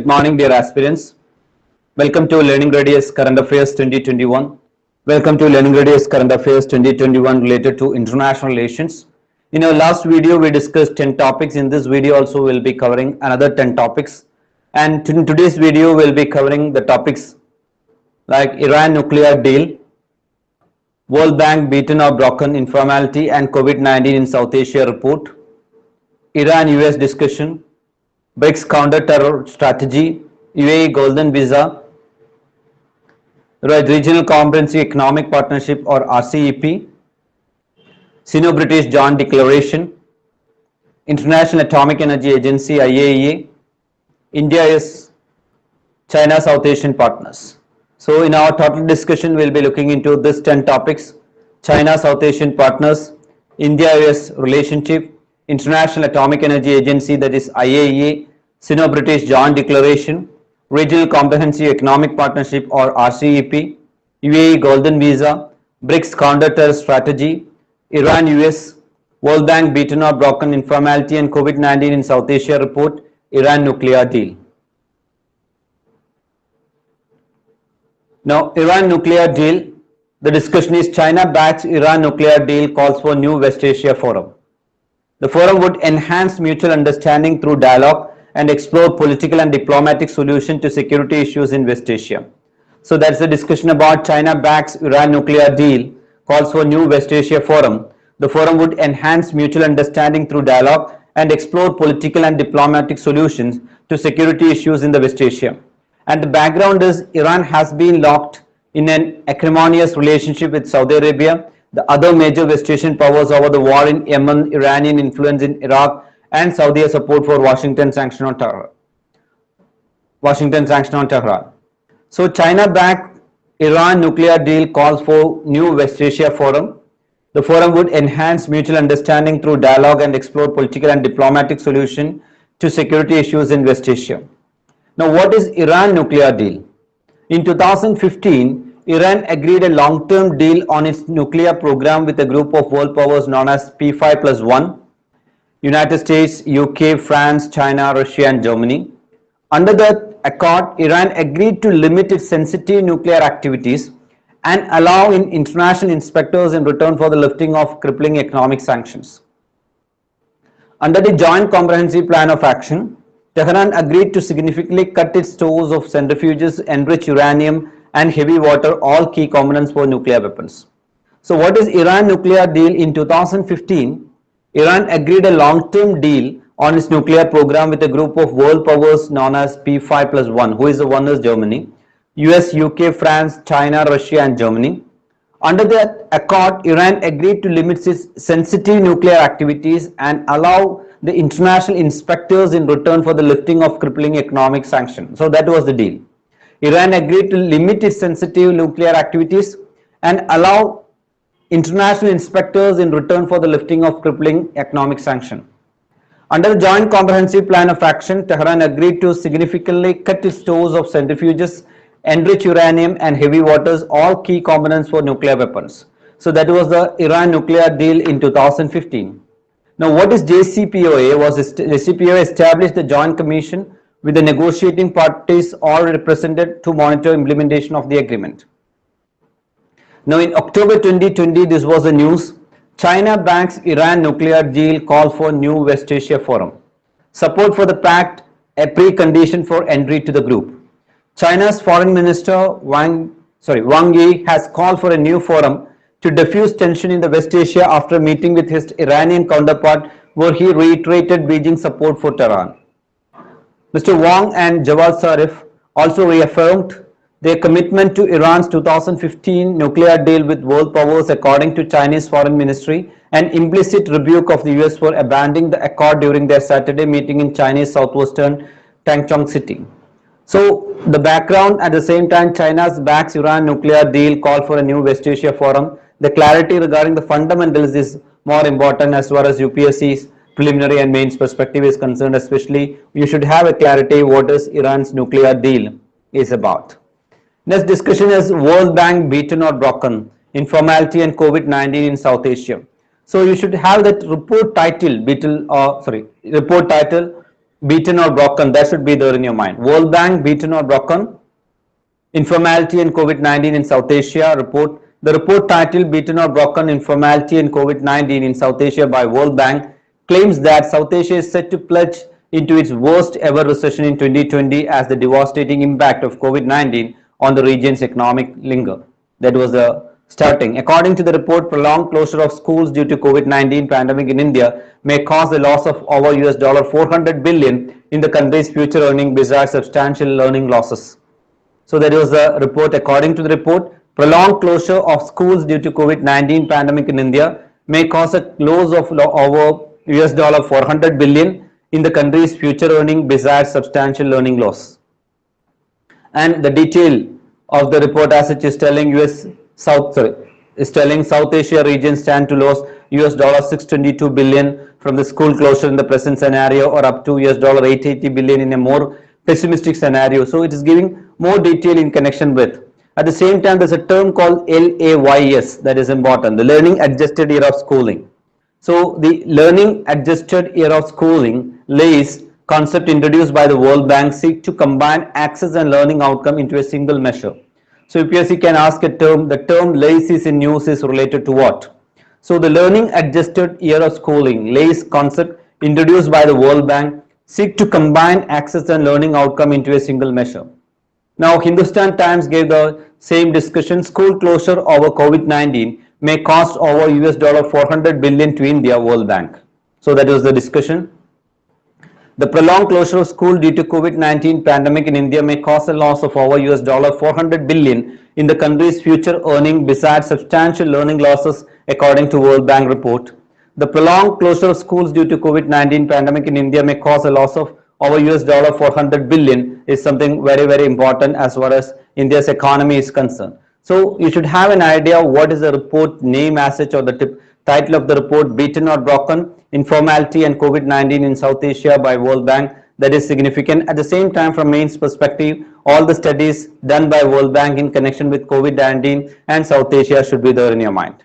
morning, dear aspirants. Welcome to Learning Radius Current Affairs 2021. Welcome to Learning Radius Current Affairs 2021 related to international relations. In our last video, we discussed 10 topics. In this video also, we'll be covering another 10 topics. And in today's video, we'll be covering the topics like Iran nuclear deal, World Bank beaten or broken informality and COVID-19 in South Asia report, Iran-US discussion, BRICS counter-terror strategy, UAE golden visa, Regional Comprehensive Economic Partnership or RCEP, SinoBritish Joint Declaration, International Atomic Energy Agency IAEA, India is China South Asian partners. So in our total discussion, we'll be looking into this 10 topics: China South Asian partners, India-US relationship, International Atomic Energy Agency, that is IAEA, Sino-British Joint Declaration, Regional Comprehensive Economic Partnership or RCEP, UAE Golden Visa, BRICS Counter-Terror Strategy, Iran-US, World Bank beaten or broken informality and COVID-19 in South Asia report, Iran nuclear deal. Now, Iran nuclear deal, the discussion is China backs Iran nuclear deal, calls for new West Asia forum. The forum would enhance mutual understanding through dialogue and explore political and diplomatic solutions to security issues in West Asia. So that's the discussion about China backs Iran nuclear deal, calls for new West Asia forum. The forum would enhance mutual understanding through dialogue and explore political and diplomatic solutions to security issues in the West Asia. And the background is Iran has been locked in an acrimonious relationship with Saudi Arabia, the other major West Asian powers over the war in Yemen, Iranian influence in Iraq, and Saudi support for Washington sanction on Tehran. So China-backed Iran nuclear deal calls for new West Asia forum. The forum would enhance mutual understanding through dialogue and explore political and diplomatic solution to security issues in West Asia. Now, what is Iran nuclear deal? In 2015, Iran agreed a long-term deal on its nuclear program with a group of world powers known as P5+1, United States, UK, France, China, Russia and Germany. Under the accord, Iran agreed to limit its sensitive nuclear activities and allow international inspectors in return for the lifting of crippling economic sanctions. Under the Joint Comprehensive Plan of Action, Tehran agreed to significantly cut its stores of centrifuges, enriched uranium and heavy water, all key components for nuclear weapons. So what is Iran nuclear deal? In 2015, Iran agreed a long-term deal on its nuclear program with a group of world powers known as P5+1, who is the one is Germany, US, UK, France, China, Russia and Germany. Under the accord, Iran agreed to limit its sensitive nuclear activities and allow the international inspectors in return for the lifting of crippling economic sanctions. So that was the deal. Iran agreed to limit its sensitive nuclear activities and allow international inspectors in return for the lifting of crippling economic sanctions. Under the Joint Comprehensive Plan of Action, Tehran agreed to significantly cut its stores of centrifuges, enriched uranium and heavy waters, all key components for nuclear weapons. So that was the Iran nuclear deal in 2015. Now, what is JCPOA? JCPOA established the Joint Commission with the negotiating parties all represented to monitor implementation of the agreement. Now, in October 2020, this was the news. China backs Iran nuclear deal, call for new West Asia forum. Support for the pact, a precondition for entry to the group. China's Foreign Minister Wang Yi has called for a new forum to diffuse tension in the West Asia after meeting with his Iranian counterpart, where he reiterated Beijing's support for Tehran. Mr. Wang and Javad Zarif also reaffirmed their commitment to Iran's 2015 nuclear deal with world powers, according to Chinese Foreign Ministry, an implicit rebuke of the US for abandoning the accord during their Saturday meeting in Chinese southwestern Tangchong City. So the background, at the same time, China's backs Iran nuclear deal, call for a new West Asia forum. The clarity regarding the fundamentals is more important as far as UPSC's preliminary and mains perspective is concerned. Especially, you should have a clarity what is Iran's nuclear deal is about. Next discussion is World Bank beaten or broken, informality and COVID-19 in South Asia. So you should have that report title, report title, beaten or broken, that should be there in your mind. World Bank, beaten or broken? Informality and COVID-19 in South Asia report. The report titled Beaten or Broken Informality and COVID-19 in South Asia by World Bank claims that South Asia is set to plunge into its worst ever recession in 2020 as the devastating impact of COVID-19 on the region's economic linger. That was the starting. According to the report, prolonged closure of schools due to COVID-19 pandemic in India may cause the loss of over US $400 billion in the country's future earning besides substantial learning losses. So that was the report. According to the report, prolonged closure of schools due to COVID-19 pandemic in India may cause a loss of over US $400 billion in the country's future earning besides substantial learning loss. And the detail of the report as it is telling South Asia region stand to lose US $622 billion from the school closure in the present scenario or up to US $880 billion in a more pessimistic scenario. So it is giving more detail in connection with. At the same time, there's a term called LAYS that is important, the learning adjusted year of schooling. So the learning adjusted year of schooling, LAYS, concept introduced by the World Bank seek to combine access and learning outcome into a single measure. So UPSC can ask a term, the term LAYS is in news is related to what? So the learning adjusted year of schooling, LAYS concept introduced by the World Bank seek to combine access and learning outcome into a single measure. Now, Hindustan Times gave the same discussion. School closure over COVID-19 may cost over US $400 billion to India, World Bank. So that was the discussion. The prolonged closure of school due to COVID-19 pandemic in India may cause a loss of over US $400 billion in the country's future earning besides substantial learning losses, according to World Bank report. The prolonged closure of schools due to COVID-19 pandemic in India may cause a loss of over US $400 billion is something very, very important as far as India's economy is concerned. So you should have an idea what is the report name as such or the title of the report, Beaten or Broken, Informality and COVID-19 in South Asia by World Bank. That is significant. At the same time, from mains perspective, all the studies done by World Bank in connection with COVID-19 and South Asia should be there in your mind.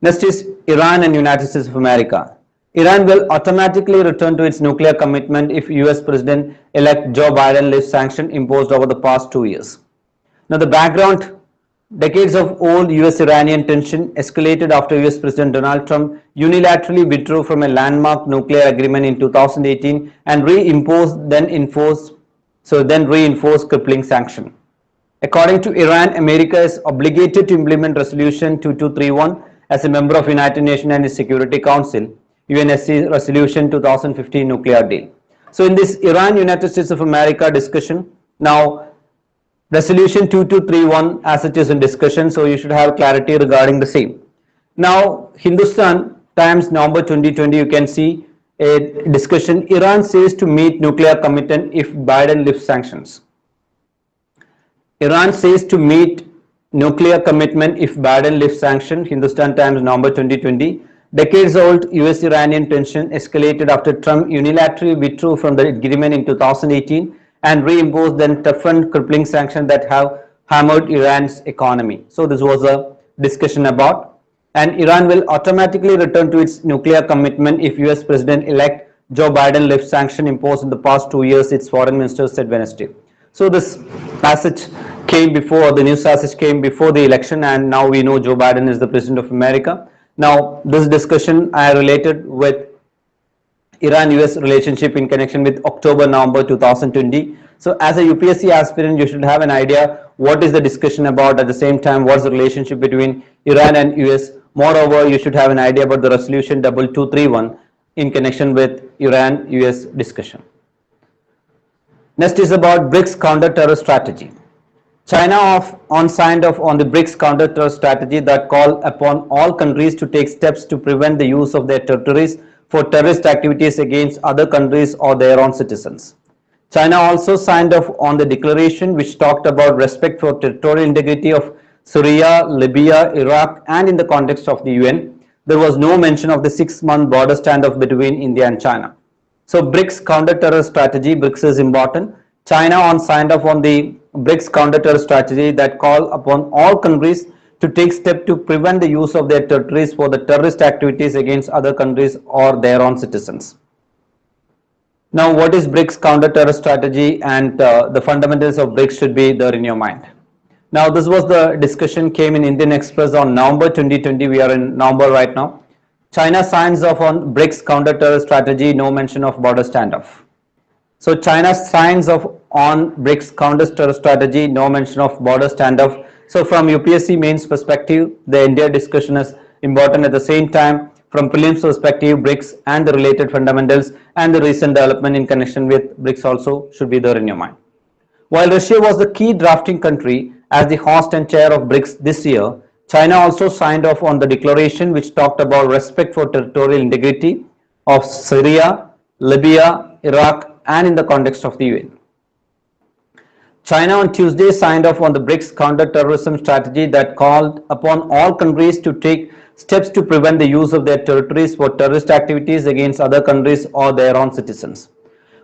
Next is Iran and United States of America. Iran will automatically return to its nuclear commitment if US President-elect Joe Biden lifts sanctions imposed over the past 2 years. Now the background, decades of old US-Iranian tension escalated after US President Donald Trump unilaterally withdrew from a landmark nuclear agreement in 2018 and reinforced crippling sanctions. According to Iran, America is obligated to implement Resolution 2231 as a member of United Nations and its Security Council, UNSC Resolution 2015 nuclear deal. So in this Iran-United States of America discussion, now Resolution 2231 as it is in discussion, so you should have clarity regarding the same. Now Hindustan Times November 2020, you can see a discussion. Iran says to meet nuclear commitment if Biden lifts sanctions. Iran says to meet nuclear commitment if Biden lifts sanctions. Hindustan Times November 2020. Decades old US-Iranian tension escalated after Trump unilaterally withdrew from the agreement in 2018 and reimposed then toughened crippling sanctions that have hammered Iran's economy. So this was a discussion about, and Iran will automatically return to its nuclear commitment if US President-elect Joe Biden lifts sanctions imposed in the past 2 years, its foreign minister said Wednesday. So this passage came before, the news passage came before the election, and now we know Joe Biden is the President of America. Now this discussion I related with Iran-US relationship in connection with October-November 2020. So as a UPSC aspirant, you should have an idea what is the discussion about. At the same time, what's the relationship between Iran and US. Moreover, you should have an idea about the Resolution 2231 in connection with Iran-US discussion. Next is about BRICS counter-terror strategy. China signed off on the BRICS counter-terror strategy that call upon all countries to take steps to prevent the use of their territories for terrorist activities against other countries or their own citizens. China also signed off on the declaration which talked about respect for territorial integrity of Syria, Libya, Iraq, and in the context of the UN, there was no mention of the 6-month border standoff between India and China. So BRICS counter-terror strategy, BRICS is important. China signed off on the BRICS counter-terror strategy that call upon all countries to take steps to prevent the use of their territories for the terrorist activities against other countries or their own citizens. Now, what is BRICS counter-terror strategy and the fundamentals of BRICS should be there in your mind. Now, this was the discussion came in Indian Express on November 2020. We are in November right now. China signs off on BRICS counter-terror strategy, no mention of border standoff. So China signs off on BRICS counter-terror strategy, no mention of border standoff. So from UPSC mains perspective, the India discussion is important. At the same time, from prelims perspective, BRICS and the related fundamentals and the recent development in connection with BRICS also should be there in your mind. While Russia was the key drafting country as the host and chair of BRICS this year, China also signed off on the declaration which talked about respect for territorial integrity of Syria, Libya, Iraq, and in the context of the UN. China on Tuesday signed off on the BRICS counter-terrorism strategy that called upon all countries to take steps to prevent the use of their territories for terrorist activities against other countries or their own citizens.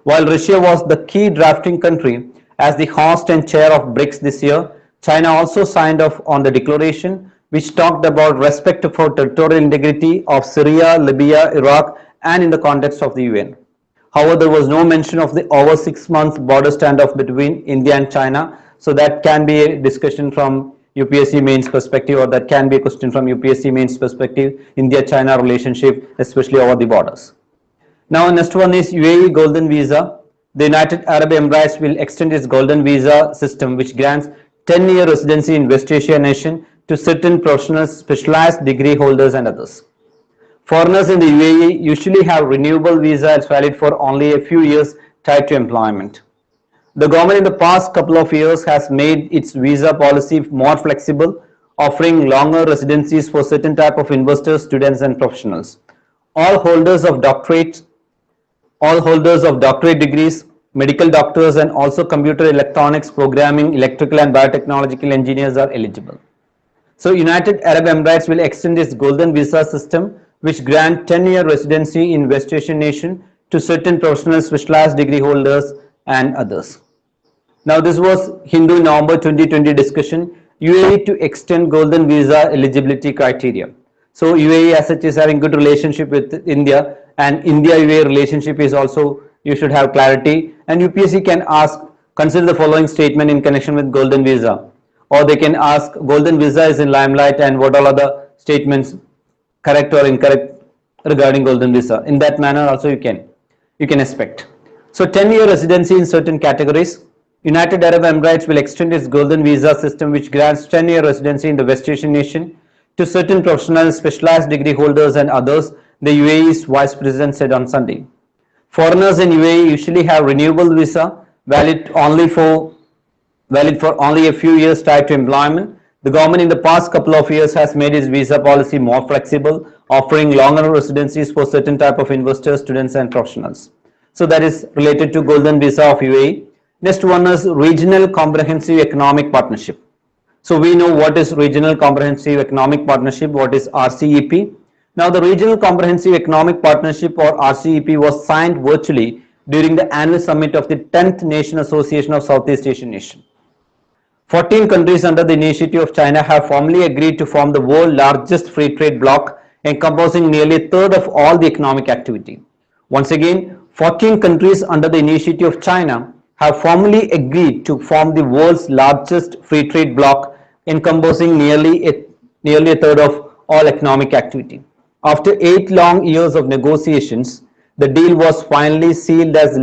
While Russia was the key drafting country as the host and chair of BRICS this year, China also signed off on the declaration which talked about respect for territorial integrity of Syria, Libya, Iraq, and in the context of the UN. However, there was no mention of the over 6 months border standoff between India and China. So that can be a discussion from UPSC mains perspective, or that can be a question from UPSC mains perspective, India-China relationship, especially over the borders. Now, next one is UAE Golden Visa. The United Arab Emirates will extend its Golden Visa system, which grants 10-year residency in West Asia nation to certain professionals, specialized degree holders, and others. Foreigners in the UAE usually have renewable visas valid for only a few years tied to employment. The government in the past couple of years has made its visa policy more flexible, offering longer residencies for certain type of investors, students, and professionals. All holders of doctorate degrees, medical doctors, and also computer electronics, programming, electrical and biotechnological engineers are eligible. So United Arab Emirates will extend its golden visa system which grant 10-year residency in West Asian nation to certain professional specialized degree holders and others. Now this was Hindu November 2020 discussion, UAE to extend golden visa eligibility criteria. So UAE as such is having good relationship with India, and India-UAE relationship is also, you should have clarity, and UPSC can ask, consider the following statement in connection with golden visa, or they can ask golden visa is in limelight and what all other statements correct or incorrect regarding golden visa. In that manner also you can expect. So 10-year residency in certain categories. United Arab Emirates will extend its golden visa system which grants 10-year residency in the West Asian nation to certain professional specialized degree holders and others, the UAE's vice president said on Sunday. Foreigners in UAE usually have renewable visa valid for only a few years tied to employment. The government in the past couple of years has made its visa policy more flexible, offering longer residencies for certain type of investors, students, and professionals. So that is related to golden visa of UAE. Next one is regional comprehensive economic partnership. So we know what is regional comprehensive economic partnership, what is RCEP. Now the regional comprehensive economic partnership or RCEP was signed virtually during the annual summit of the 10th Nation Association of Southeast Asian Nations. 14 countries under the initiative of China have formally agreed to form the world's largest free trade bloc, encompassing nearly a third of all the economic activity. Once again, 14 countries under the initiative of China have formally agreed to form the world's largest free trade bloc, encompassing nearly a third of all economic activity. After 8 long years of negotiations, the deal was finally sealed as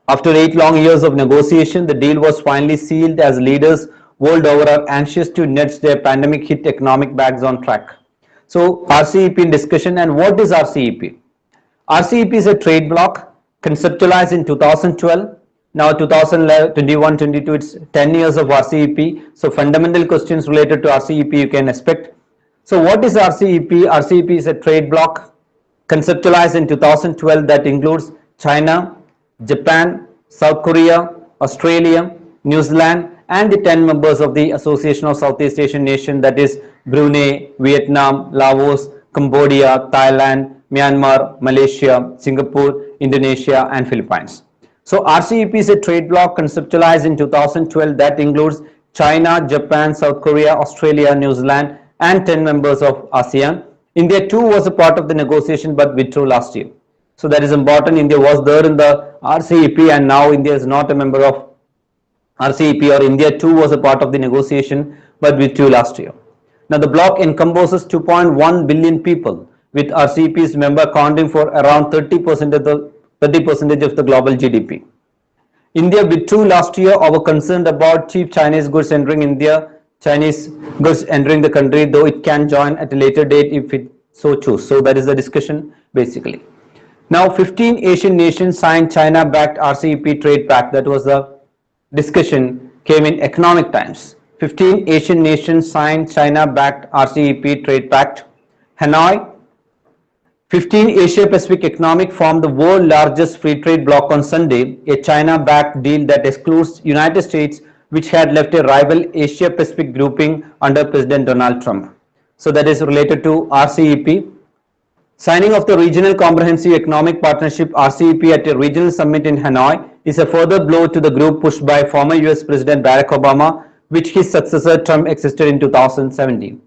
After 8 long years of negotiation, the deal was finally sealed as leaders world over are anxious to nudge their pandemic hit economic bags on track. So RCEP in discussion, and what is RCEP? RCEP is a trade bloc conceptualized in 2012. Now 2021-22, it's 10 years of RCEP. So fundamental questions related to RCEP you can expect. So what is RCEP? RCEP is a trade bloc conceptualized in 2012 that includes China, Japan, South Korea, Australia, New Zealand, and the 10 members of the Association of Southeast Asian Nations, that is Brunei, Vietnam, Laos, Cambodia, Thailand, Myanmar, Malaysia, Singapore, Indonesia, and Philippines. So RCEP is a trade bloc conceptualized in 2012 that includes China, Japan, South Korea, Australia, New Zealand, and 10 members of ASEAN. India too was a part of the negotiation but withdrew last year. So that is important. India was there in the RCEP and now India is not a member of RCEP, or India too was a part of the negotiation but withdrew last year. Now the bloc encompasses 2.1 billion people, with RCEP's member accounting for around 30% of the global GDP. India withdrew last year over concern about cheap Chinese goods entering India, Chinese goods entering the country, though it can join at a later date if it so choose. So that is the discussion basically. Now 15 Asian nations signed China-backed RCEP trade pact. That was the discussion came in Economic Times. 15 Asian nations signed China-backed RCEP trade pact. Hanoi, 15 Asia-Pacific Economic formed the world's largest free trade bloc on Sunday, a China-backed deal that excludes United States, which had left a rival Asia-Pacific grouping under President Donald Trump. So that is related to RCEP. Signing of the Regional Comprehensive Economic Partnership RCEP at a regional summit in Hanoi is a further blow to the group pushed by former US President Barack Obama, which his successor Trump exited in 2017.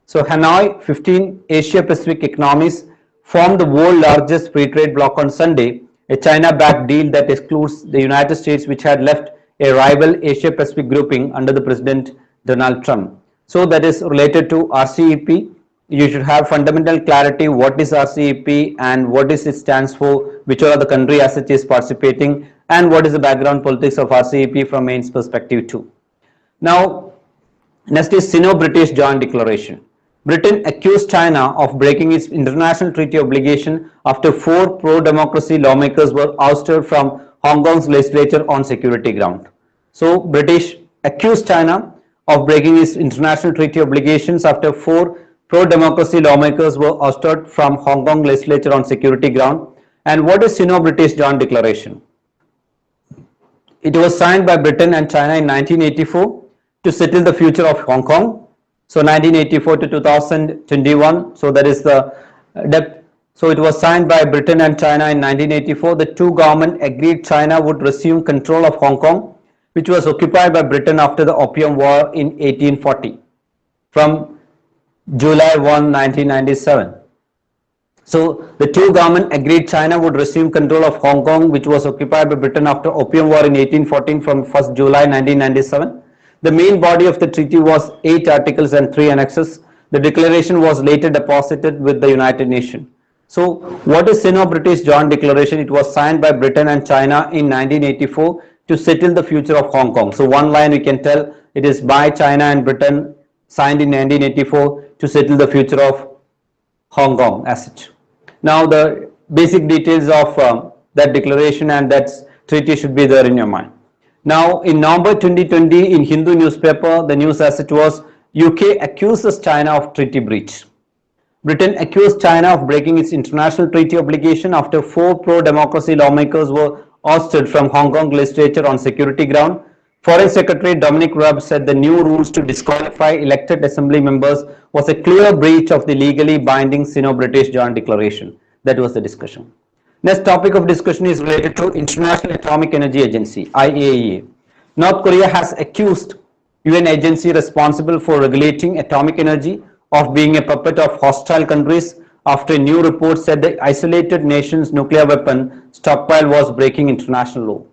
So Hanoi, 15 Asia-Pacific economies formed the world's largest free trade bloc on Sunday, a China-backed deal that excludes the United States, which had left a rival Asia-Pacific grouping under the President Donald Trump. So that is related to RCEP. You should have fundamental clarity what is RCEP and what is it stands for, which are the country as it is participating, and what is the background politics of RCEP from mains perspective too. Now, next is Sino-British Joint Declaration. Britain accused China of breaking its international treaty obligation after 4 pro-democracy lawmakers were ousted from Hong Kong's legislature on security ground. So, British accused China of breaking its international treaty obligations after 4 pro-democracy lawmakers were ousted from Hong Kong legislature on security ground. And what is Sino-British Joint Declaration? It was signed by Britain and China in 1984 to settle the future of Hong Kong. So 1984 to 2021. So that is the depth. So it was signed by Britain and China in 1984. The two governments agreed China would resume control of Hong Kong, which was occupied by Britain after the Opium War in 1840 from July 1, 1997. So the two governments agreed China would resume control of Hong Kong, which was occupied by Britain after Opium War in 1814 from 1st July 1997. The main body of the treaty was 8 articles and 3 annexes. The declaration was later deposited with the United Nations. So what is Sino-British Joint Declaration? It was signed by Britain and China in 1984 to settle the future of Hong Kong. So one line we can tell it is by China and Britain, signed in 1984 to settle the future of Hong Kong as such. Now the basic details of that declaration and that treaty should be there in your mind. Now in November 2020 in Hindu newspaper, the news as it was, UK accuses China of treaty breach. Britain accused China of breaking its international treaty obligation after 4 pro-democracy lawmakers were ousted from Hong Kong legislature on security ground. Foreign Secretary Dominic Raab said the new rules to disqualify elected assembly members was a clear breach of the legally binding Sino-British Joint Declaration. That was the discussion. Next topic of discussion is related to International Atomic Energy Agency, IAEA. North Korea has accused UN agency responsible for regulating atomic energy of being a puppet of hostile countries after a new report said the isolated nation's nuclear weapon stockpile was breaking international law.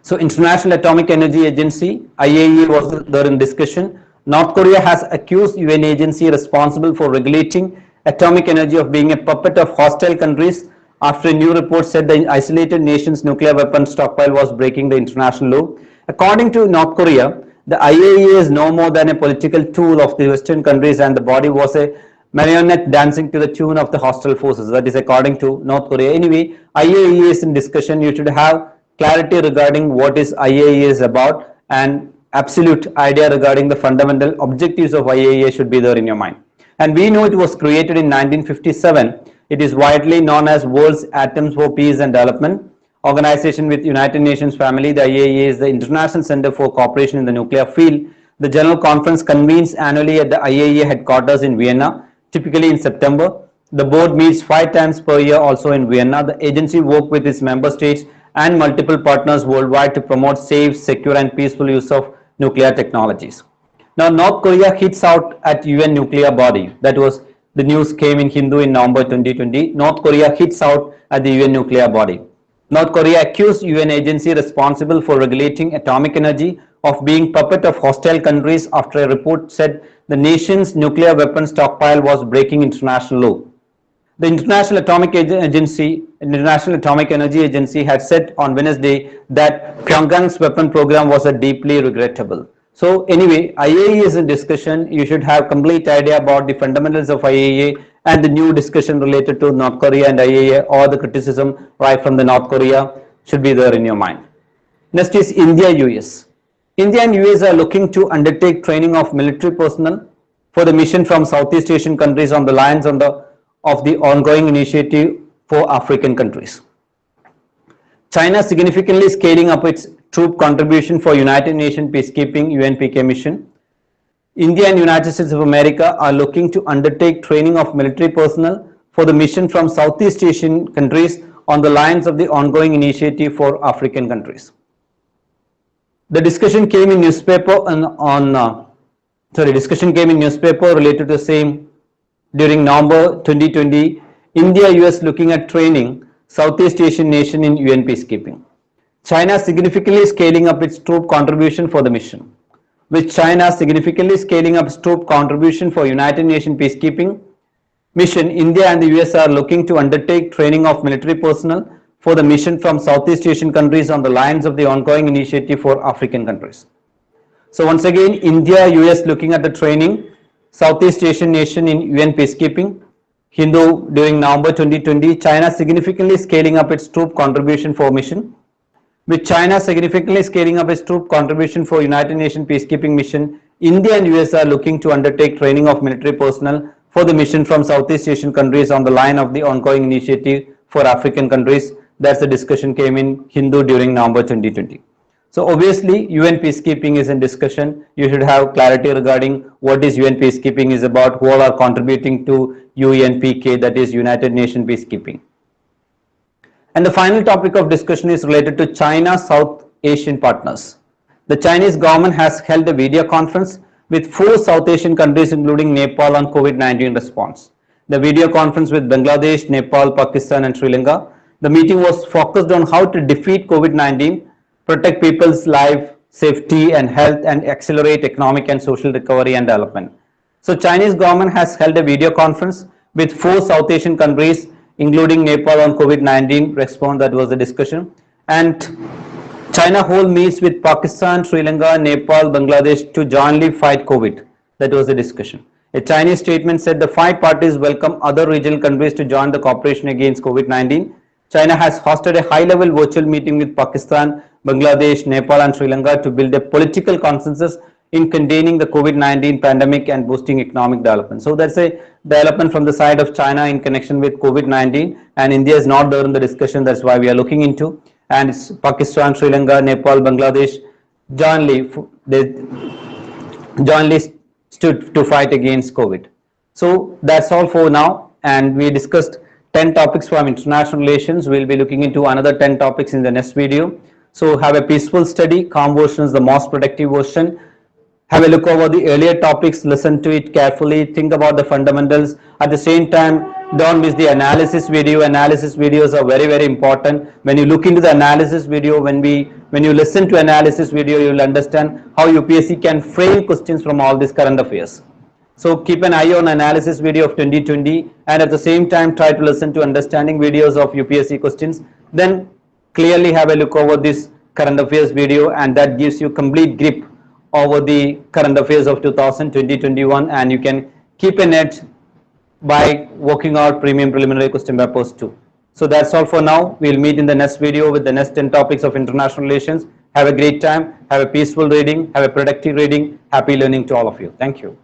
So International Atomic Energy Agency, IAEA, was there in discussion. North Korea has accused UN agency responsible for regulating atomic energy of being a puppet of hostile countries after a new report said the isolated nation's nuclear weapon stockpile was breaking the international law. According to North Korea, the IAEA is no more than a political tool of the Western countries and the body was a marionette dancing to the tune of the hostile forces. That is according to North Korea. Anyway, IAEA is in discussion. You should have clarity regarding what is IAEA is about and absolute idea regarding the fundamental objectives of IAEA should be there in your mind. And we know it was created in 1957. It is widely known as World's Atoms for Peace and Development organization with United Nations family. The IAEA is the International Center for Cooperation in the Nuclear Field. The General Conference convenes annually at the IAEA headquarters in Vienna, typically in September. The board meets 5 times per year also in Vienna. The agency works with its member states and multiple partners worldwide to promote safe, secure and peaceful use of nuclear technologies. Now North Korea hits out at UN nuclear body. That was the news came in Hindu in November 2020. North Korea hits out at the UN nuclear body. North Korea accused UN agency responsible for regulating atomic energy of being puppet of hostile countries after a report said the nation's nuclear weapons stockpile was breaking international law. The International Atomic Energy Agency, had said on Wednesday that Pyongyang's weapon program was a deeply regrettable. So anyway, IAEA is in discussion. You should have complete idea about the fundamentals of IAEA and the new discussion related to North Korea and IAEA, or the criticism right from the North Korea should be there in your mind. Next is India-US. India and US are looking to undertake training of military personnel for the mission from Southeast Asian countries on the lines of the ongoing initiative for African countries. China significantly scaling up its troop contribution for United Nations peacekeeping UNPK mission. India and United States of America are looking to undertake training of military personnel for the mission from Southeast Asian countries on the lines of the ongoing initiative for African countries. The discussion came in newspaper related to the same during November 2020. India-US looking at training Southeast Asian nation in UN peacekeeping. China significantly scaling up its troop contribution for the mission. With China significantly scaling up its troop contribution for United Nations peacekeeping mission, India and the US are looking to undertake training of military personnel for the mission from Southeast Asian countries on the lines of the ongoing initiative for African countries. So once again, India, US looking at the training Southeast Asian nation in UN peacekeeping. Hindu during November 2020, China significantly scaling up its troop contribution for mission. With China significantly scaling up its troop contribution for United Nations peacekeeping mission, India and US are looking to undertake training of military personnel for the mission from Southeast Asian countries on the line of the ongoing initiative for African countries. That's the discussion came in Hindu during November 2020. So obviously UN peacekeeping is in discussion. You should have clarity regarding what is UN peacekeeping is about, who all are contributing to UNPK, that is United Nations peacekeeping. And the final topic of discussion is related to China South Asian partners. The Chinese government has held a video conference with 4 South Asian countries including Nepal on COVID-19 response. The video conference with Bangladesh, Nepal, Pakistan and Sri Lanka. The meeting was focused on how to defeat COVID-19, protect people's life, safety and health, and accelerate economic and social recovery and development. So Chinese government has held a video conference with 4 South Asian countries including Nepal on COVID-19 response. That was the discussion. And China whole meets with Pakistan, Sri Lanka, Nepal, Bangladesh to jointly fight COVID. That was the discussion. A Chinese statement said the 5 parties welcome other regional countries to join the cooperation against COVID-19. China has hosted a high-level virtual meeting with Pakistan, Bangladesh, Nepal and Sri Lanka to build a political consensus in containing the COVID-19 pandemic and boosting economic development. So that's a development from the side of China in connection with COVID-19, and India is not there in the discussion. That's why we are looking into. And it's Pakistan, Sri Lanka, Nepal, Bangladesh jointly stood to fight against COVID. So that's all for now, and we discussed 10 topics from international relations. We'll be looking into another 10 topics in the next video. So have a peaceful study. Calm version is the most productive version. Have a look over the earlier topics, listen to it carefully, think about the fundamentals. At the same time, don't miss the analysis video. Analysis videos are very, very important. When you look into the analysis video, when you listen to analysis video, you will understand how UPSC can frame questions from all these current affairs. So keep an eye on analysis video of 2020, and at the same time try to listen to understanding videos of UPSC questions. Then clearly have a look over this current affairs video, and that gives you complete grip over the current affairs of 2020-21, and you can keep an edge by working out premium preliminary question papers too. So that's all for now. We'll meet in the next video with the next 10 topics of international relations. Have a great time. Have a peaceful reading. Have a productive reading. Happy learning to all of you. Thank you.